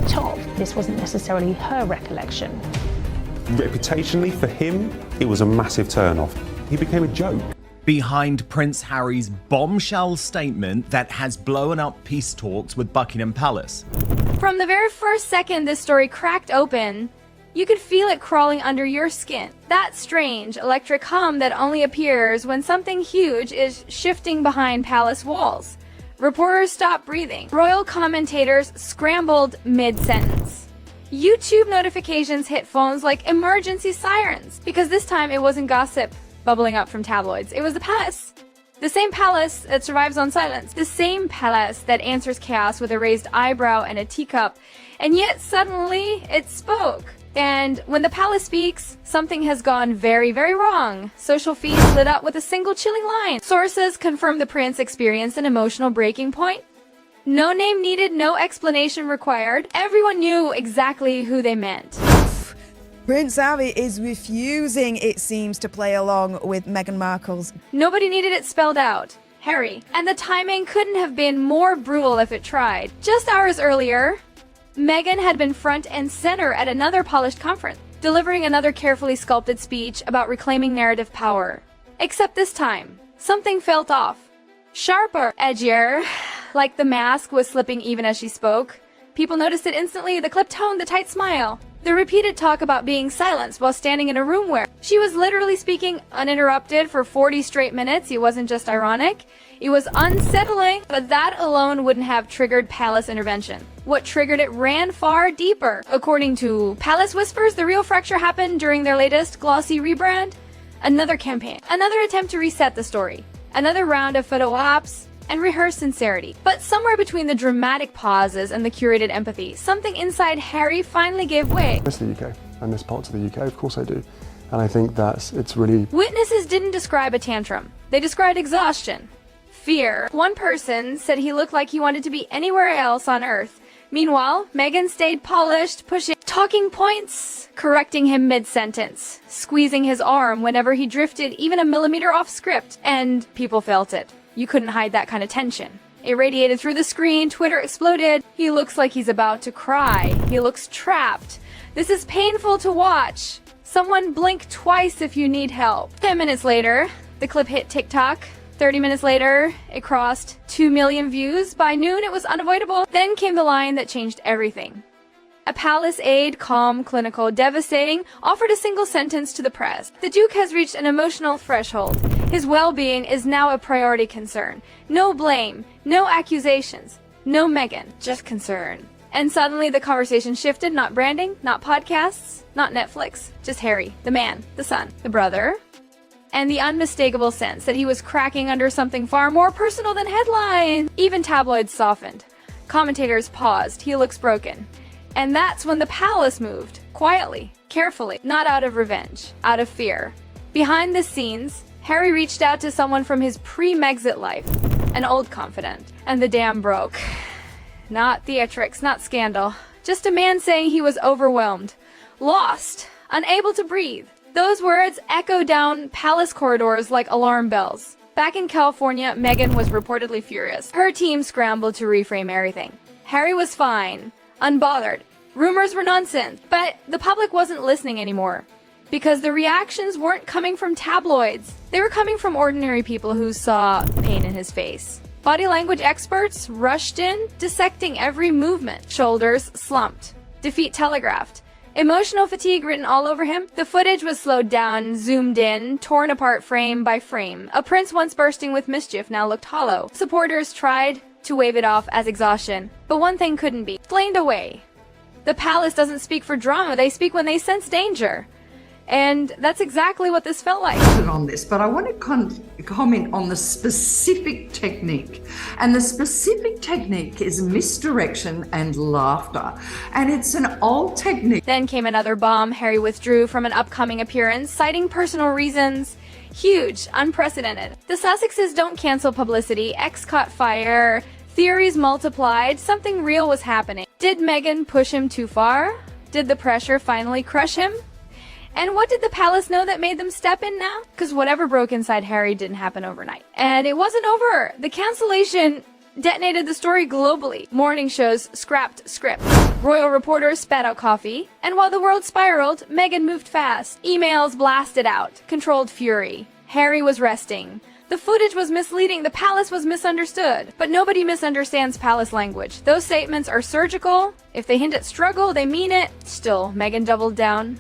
Top, this wasn't necessarily her recollection. Reputationally, for him, it was a massive turn-off. He became a joke. Behind Prince Harry's bombshell statement that has blown up peace talks with Buckingham Palace. From the very first second this story cracked open, you could feel it crawling under your skin. That strange electric hum that only appears when something huge is shifting behind palace walls. Reporters stopped breathing. Royal commentators scrambled mid-sentence. YouTube notifications hit phones like emergency sirens, because this time it wasn't gossip bubbling up from tabloids. It was the palace. The same palace that survives on silence. The same palace that answers chaos with a raised eyebrow and a teacup. And yet suddenly it spoke. And when the palace speaks, something has gone very, very wrong. Social feeds lit up with a single chilling line. Sources confirm the prince experienced an emotional breaking point. No name needed, no explanation required. Everyone knew exactly who they meant. Prince Harry is refusing, it seems, to play along with Meghan Markle's. Nobody needed it spelled out. Harry. And the timing couldn't have been more brutal if it tried. Just hours earlier, Meghan had been front and center at another polished conference, delivering another carefully sculpted speech about reclaiming narrative power. Except this time, something felt off. Sharper, edgier, like the mask was slipping even as she spoke. People noticed it instantly, the clipped tone, the tight smile. The repeated talk about being silenced while standing in a room where she was literally speaking uninterrupted for 40 straight minutes. It wasn't just ironic. It was unsettling, but that alone wouldn't have triggered palace intervention. What triggered it ran far deeper. According to Palace Whispers, the real fracture happened during their latest glossy rebrand. Another campaign, another attempt to reset the story, another round of photo ops, and rehearsed sincerity. But somewhere between the dramatic pauses and the curated empathy, something inside Harry finally gave way. I miss the UK. I miss parts of the UK, of course I do. And I think it's really... Witnesses didn't describe a tantrum. They described exhaustion, fear. One person said he looked like he wanted to be anywhere else on Earth. Meanwhile, Meghan stayed polished, pushing talking points, correcting him mid-sentence, squeezing his arm whenever he drifted even a millimeter off script, and people felt it. You couldn't hide that kind of tension. It radiated through the screen, Twitter exploded. He looks like he's about to cry. He looks trapped. This is painful to watch. Someone blink twice if you need help. 10 minutes later, the clip hit TikTok. 30 minutes later, it crossed 2 million views. By noon, it was unavoidable. Then came the line that changed everything. A palace aide, calm, clinical, devastating, offered a single sentence to the press. The Duke has reached an emotional threshold. His well-being is now a priority concern. No blame, no accusations, no Meghan, just concern. And suddenly the conversation shifted, not branding, not podcasts, not Netflix, just Harry, the man, the son, the brother, and the unmistakable sense that he was cracking under something far more personal than headlines. Even tabloids softened. Commentators paused. He looks broken. And that's when the palace moved, quietly, carefully, not out of revenge, out of fear. Behind the scenes, Harry reached out to someone from his pre-Megxit life, an old confidant, and the dam broke. Not theatrics, not scandal, just a man saying he was overwhelmed, lost, unable to breathe. Those words echoed down palace corridors like alarm bells. Back in California, Meghan was reportedly furious. Her team scrambled to reframe everything. Harry was fine, unbothered. Rumors were nonsense, but the public wasn't listening anymore. Because the reactions weren't coming from tabloids. They were coming from ordinary people who saw pain in his face. Body language experts rushed in, dissecting every movement. Shoulders slumped. Defeat telegraphed. Emotional fatigue written all over him. The footage was slowed down, zoomed in, torn apart frame by frame. A prince once bursting with mischief now looked hollow. Supporters tried to wave it off as exhaustion, but one thing couldn't be explained away. The palace doesn't speak for drama, they speak when they sense danger. And that's exactly what this felt like. On this, but I want to comment on the specific technique. And the specific technique is misdirection and laughter. And it's an old technique. Then came another bomb. Harry withdrew from an upcoming appearance, citing personal reasons. Huge, unprecedented. The Sussexes don't cancel publicity. X caught fire. Theories multiplied. Something real was happening. Did Meghan push him too far? Did the pressure finally crush him? And what did the palace know that made them step in now? Because whatever broke inside Harry didn't happen overnight. And it wasn't over. The cancellation detonated the story globally. Morning shows scrapped script. Royal reporters spat out coffee. And while the world spiraled, Meghan moved fast. Emails blasted out. Controlled fury. Harry was resting. The footage was misleading, the palace was misunderstood. But nobody misunderstands palace language. Those statements are surgical. If they hint at struggle, they mean it. Still, Meghan doubled down.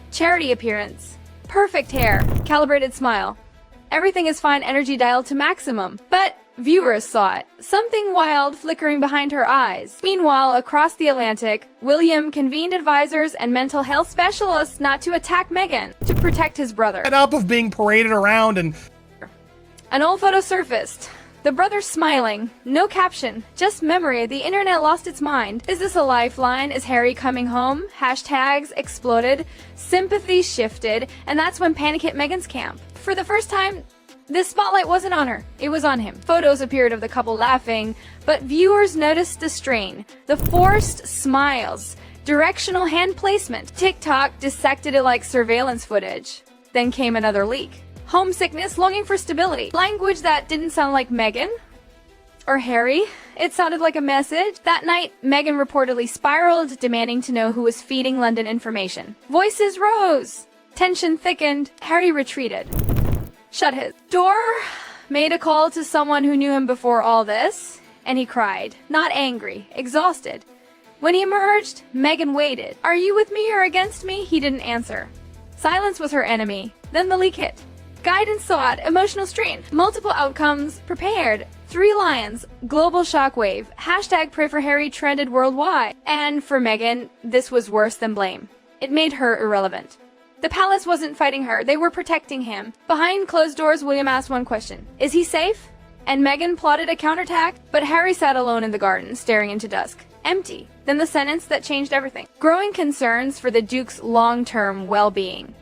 Charity appearance. Perfect hair. Calibrated smile. Everything is fine, energy dialed to maximum. But viewers saw it. Something wild flickering behind her eyes. Meanwhile, across the Atlantic, William convened advisors and mental health specialists not to attack Meghan, to protect his brother. Fed up of being paraded around and... An old photo surfaced. The brother smiling. No caption. Just memory. The internet lost its mind. Is this a lifeline? Is Harry coming home? Hashtags exploded. Sympathy shifted. And that's when panic hit Meghan's camp. For the first time, this spotlight wasn't on her. It was on him. Photos appeared of the couple laughing, but viewers noticed the strain. The forced smiles. Directional hand placement. TikTok dissected it like surveillance footage. Then came another leak. Homesickness, longing for stability. Language that didn't sound like Meghan or Harry. It sounded like a message. That night, Meghan reportedly spiraled, demanding to know who was feeding London information. Voices rose. Tension thickened. Harry retreated. Shut his door. Made a call to someone who knew him before all this. And he cried. Not angry. Exhausted. When he emerged, Meghan waited. Are you with me or against me? He didn't answer. Silence was her enemy. Then the leak hit. Guidance sought, emotional strain, multiple outcomes prepared, 3 lions, global shockwave, hashtag pray for Harry trended worldwide. And for Meghan, this was worse than blame. It made her irrelevant. The palace wasn't fighting her, they were protecting him. Behind closed doors, William asked one question. Is he safe? And Meghan plotted a counterattack, but Harry sat alone in the garden, staring into dusk. Empty. Then the sentence that changed everything. Growing concerns for the Duke's long-term well-being.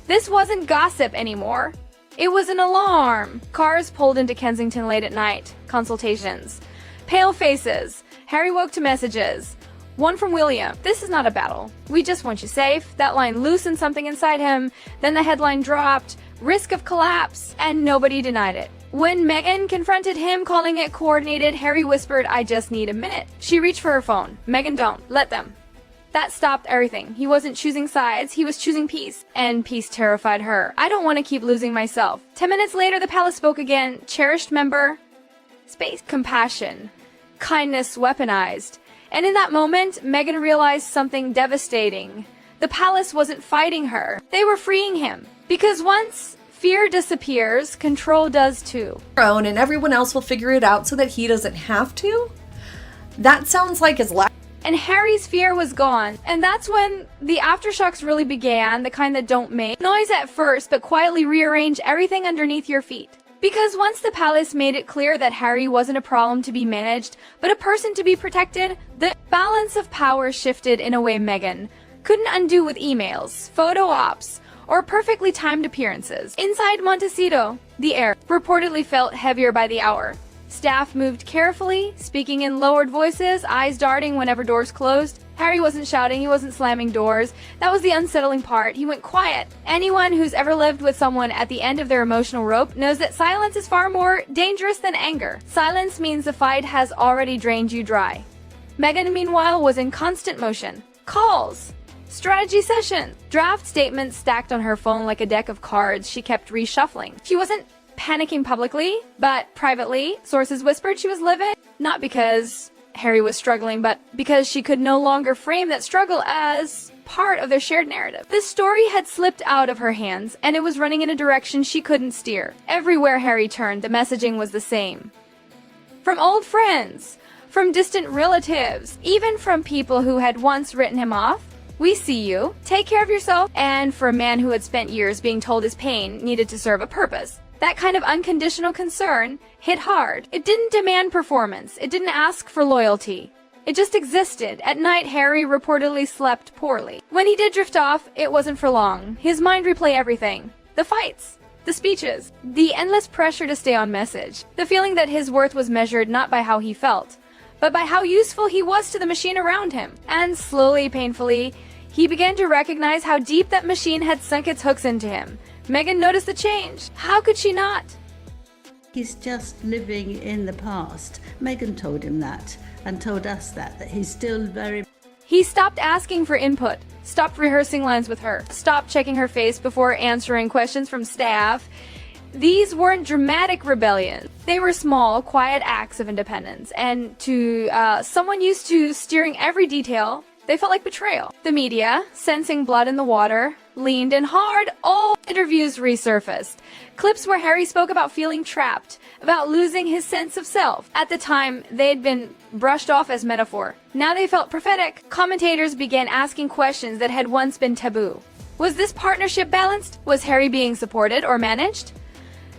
This wasn't gossip anymore. It was an alarm. Cars pulled into Kensington late at night. Consultations. Pale faces. Harry woke to messages. One from William. This is not a battle. We just want you safe. That line loosened something inside him. Then the headline dropped. Risk of collapse. And nobody denied it. When Meghan confronted him, calling it coordinated, Harry whispered, I just need a minute. She reached for her phone. Meghan, don't. Let them. That stopped everything. He wasn't choosing sides, he was choosing peace. And peace terrified her. I don't want to keep losing myself. 10 minutes later, the palace spoke again. Cherished member. Space. Compassion. Kindness weaponized. And in that moment, Meghan realized something devastating. The palace wasn't fighting her. They were freeing him. Because once fear disappears, control does too. And everyone else will figure it out so that he doesn't have to? That sounds like his last. And Harry's fear was gone. And that's when the aftershocks really began, the kind that don't make noise at first, but quietly rearrange everything underneath your feet. Because once the palace made it clear that Harry wasn't a problem to be managed, but a person to be protected, the balance of power shifted in a way Meghan couldn't undo with emails, photo ops, or perfectly timed appearances. Inside Montecito, the air reportedly felt heavier by the hour. Staff moved carefully, speaking in lowered voices, eyes darting whenever doors closed. Harry wasn't shouting, he wasn't slamming doors. That was the unsettling part. He went quiet. Anyone who's ever lived with someone at the end of their emotional rope knows that silence is far more dangerous than anger. Silence means the fight has already drained you dry. Meghan, meanwhile, was in constant motion. Calls. Strategy session. Draft statements stacked on her phone like a deck of cards she kept reshuffling. She wasn't panicking publicly, but privately, sources whispered she was livid. Not because Harry was struggling, but because she could no longer frame that struggle as part of their shared narrative. The story had slipped out of her hands, and it was running in a direction she couldn't steer. Everywhere Harry turned, the messaging was the same. From old friends, from distant relatives, even from people who had once written him off. We see you. Take care of yourself. And for a man who had spent years being told his pain needed to serve a purpose. That kind of unconditional concern hit hard. It didn't demand performance. It didn't ask for loyalty. It just existed. At night, Harry reportedly slept poorly. When he did drift off, it wasn't for long. His mind replayed everything. The fights, the speeches, the endless pressure to stay on message, the feeling that his worth was measured not by how he felt, but by how useful he was to the machine around him. And slowly, painfully, he began to recognize how deep that machine had sunk its hooks into him. Meghan noticed the change. How could she not? He's just living in the past. Meghan told him that and told us that he's still very... He stopped asking for input, stopped rehearsing lines with her, stopped checking her face before answering questions from staff. These weren't dramatic rebellions. They were small, quiet acts of independence. And to someone used to steering every detail, they felt like betrayal. The media, sensing blood in the water, leaned in hard. All interviews resurfaced. Clips where Harry spoke about feeling trapped, about losing his sense of self. At the time, they had been brushed off as metaphor. Now they felt prophetic. Commentators began asking questions that had once been taboo. Was this partnership balanced? Was Harry being supported or managed?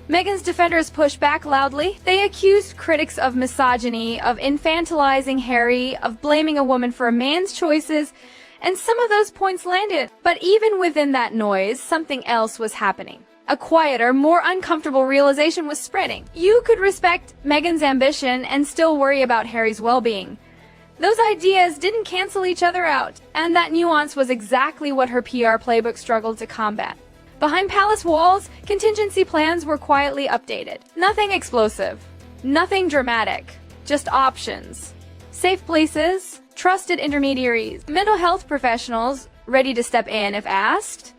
Meghan's defenders pushed back loudly. They accused critics of misogyny, of infantilizing Harry, of blaming a woman for a man's choices, and some of those points landed. But even within that noise, something else was happening. A quieter, more uncomfortable realization was spreading. You could respect Meghan's ambition and still worry about Harry's well-being. Those ideas didn't cancel each other out, and that nuance was exactly what her PR playbook struggled to combat. Behind palace walls, contingency plans were quietly updated. Nothing explosive, nothing dramatic, just options. Safe places, trusted intermediaries, mental health professionals ready to step in if asked.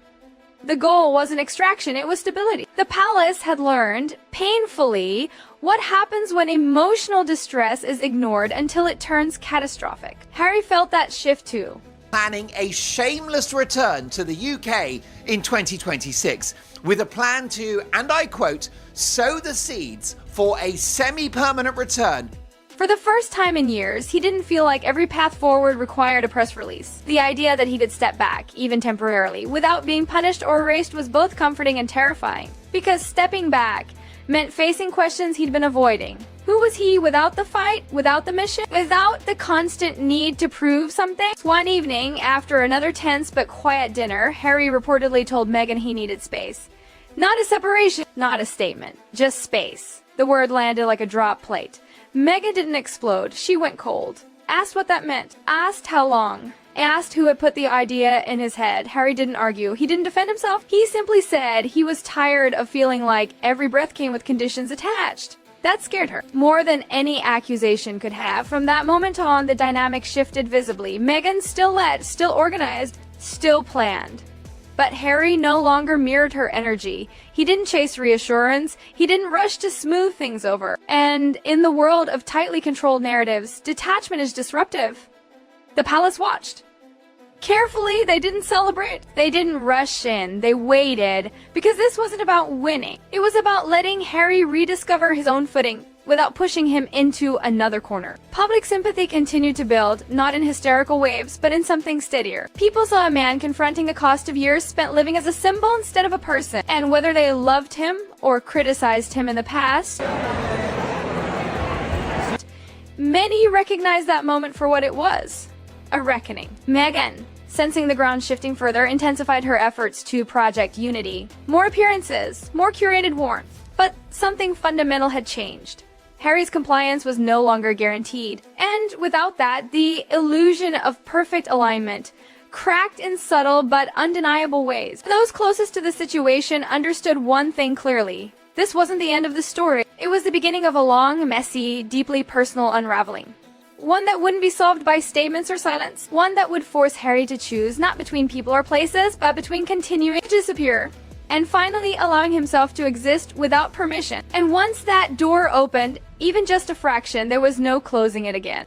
The goal wasn't extraction, it was stability. The palace had learned, painfully, what happens when emotional distress is ignored until it turns catastrophic. Harry felt that shift too. Planning a shameless return to the UK in 2026 with a plan to, and I quote, sow the seeds for a semi-permanent return. For the first time in years, he didn't feel like every path forward required a press release. The idea that he could step back, even temporarily, without being punished or erased was both comforting and terrifying. Because stepping back meant facing questions he'd been avoiding. Who was he without the fight, without the mission, without the constant need to prove something? One evening, after another tense but quiet dinner, Harry reportedly told Meghan he needed space. Not a separation, not a statement, just space. The word landed like a drop plate. Meghan didn't explode, she went cold. Asked what that meant, asked how long, asked who had put the idea in his head. Harry didn't argue, he didn't defend himself. He simply said he was tired of feeling like every breath came with conditions attached. That scared her, more than any accusation could have. From that moment on, the dynamic shifted visibly. Meghan still led, still organized, still planned. But Harry no longer mirrored her energy. He didn't chase reassurance. He didn't rush to smooth things over. And in the world of tightly controlled narratives, detachment is disruptive. The palace watched. Carefully, they didn't celebrate. They didn't rush in. They waited. Because this wasn't about winning. It was about letting Harry rediscover his own footing without pushing him into another corner. Public sympathy continued to build, not in hysterical waves, but in something steadier. People saw a man confronting a cost of years spent living as a symbol instead of a person. And whether they loved him or criticized him in the past, many recognized that moment for what it was. A reckoning. Meghan, sensing the ground shifting further, intensified her efforts to project unity. More appearances, more curated warmth. But something fundamental had changed. Harry's compliance was no longer guaranteed. And without that, the illusion of perfect alignment cracked in subtle but undeniable ways. Those closest to the situation understood one thing clearly. This wasn't the end of the story. It was the beginning of a long, messy, deeply personal unraveling. One that wouldn't be solved by statements or silence. One that would force Harry to choose not between people or places, but between continuing to disappear and finally allowing himself to exist without permission. And once that door opened, even just a fraction, there was no closing it again.